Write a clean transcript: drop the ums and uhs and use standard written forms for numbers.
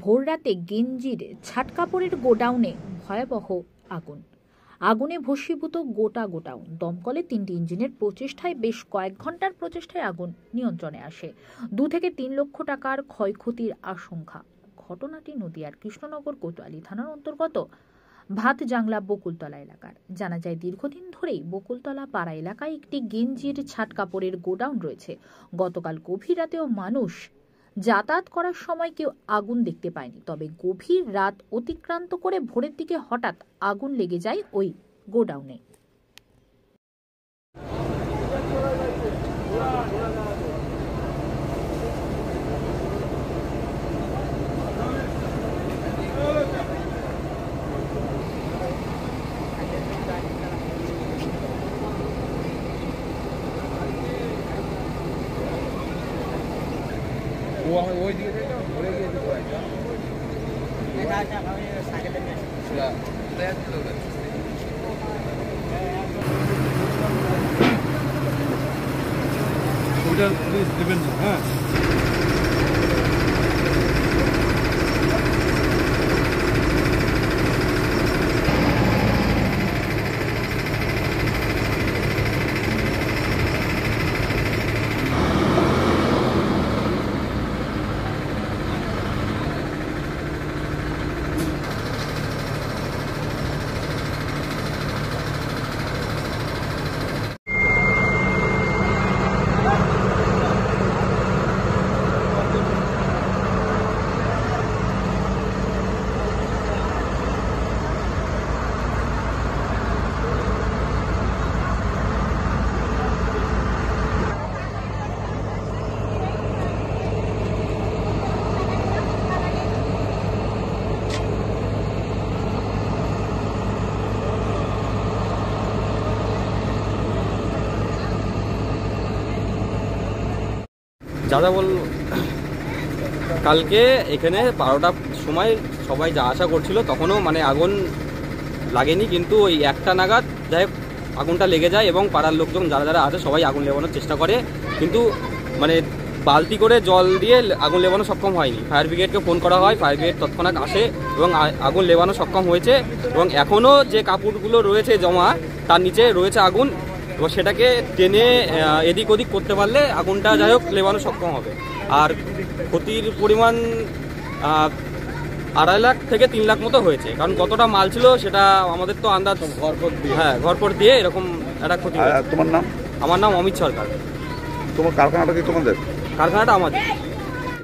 ভোররাতে গেঞ্জির ছাটকাপড়ের গোডাউনে ভয়াবহ আগুন। আগুনে ভস্মীভূত গোটা গোডাউন। দমকলে 3টি ইঞ্জিনের প্রচেষ্টায় বেশ কয়েক ঘন্টার প্রচেষ্টায় আগুন নিয়ন্ত্রণে আসে। 2 থেকে 3 লক্ষ টাকার ক্ষয়ক্ষতির আশঙ্কা। ঘটনাটি নদিয়ার কৃষ্ণনগর কোতোয়ালি থানার অন্তর্গত ভাতজাংলা বকুলতলা এলাকার। জানা যায়, দীর্ঘদিন ধরেই বকুলতলা পাড়া এলাকায় একটি গেঞ্জির ছাটকাপড়ের গোডাউন রয়েছে। গতকাল গভীর রাতেও মানুষ যাতায়াত করার সময় কেউ আগুন দেখতে পায়নি। তবে গভীর রাত অতিক্রান্ত করে ভোরের দিকে হঠাৎ আগুন লেগে যায় ওই গোডাউনে। ওই দিকে থেকে ঘুরে গিয়ে দিতে হয় ওটা প্লিজ দেবেন না। হ্যাঁ, দাদা বল, কালকে এখানে 12টার সময় সবাই যা আশা করছিল তখনও মানে আগুন লাগেনি, কিন্তু ওই 1টা নাগাদ যাই আগুনটা লেগে যায় এবং পাড়ার লোকজন যারা যারা আছে সবাই আগুন লেবানোর চেষ্টা করে, কিন্তু মানে বালতি করে জল দিয়ে আগুন লেবানো সক্ষম হয়নি। ফায়ার ব্রিগেডকে ফোন করা হয়, ফায়ার ব্রিগেড তৎক্ষণাৎ আসে এবং আগুন লেবানো সক্ষম হয়েছে। এবং এখনও যে কাপড়গুলো রয়েছে জমা, তার নিচে রয়েছে আগুন, এবং সেটাকে টেনে এদিক ওদিক করতে পারলে আগুনটা যাই হোক লেবানো সক্ষম হবে। আর ক্ষতির পরিমাণ 2.5 লাখ থেকে 3 লাখ মতো হয়েছে, কারণ কতটা মাল ছিল সেটা আমাদের তো আন্দাজ ঘরপর দিয়ে এরকম একটা ক্ষতি। তোমার নাম? আমার নাম অমিত সরকার। তোমার কারখানাটা কি তোমাদের? কারখানাটা আমাদের।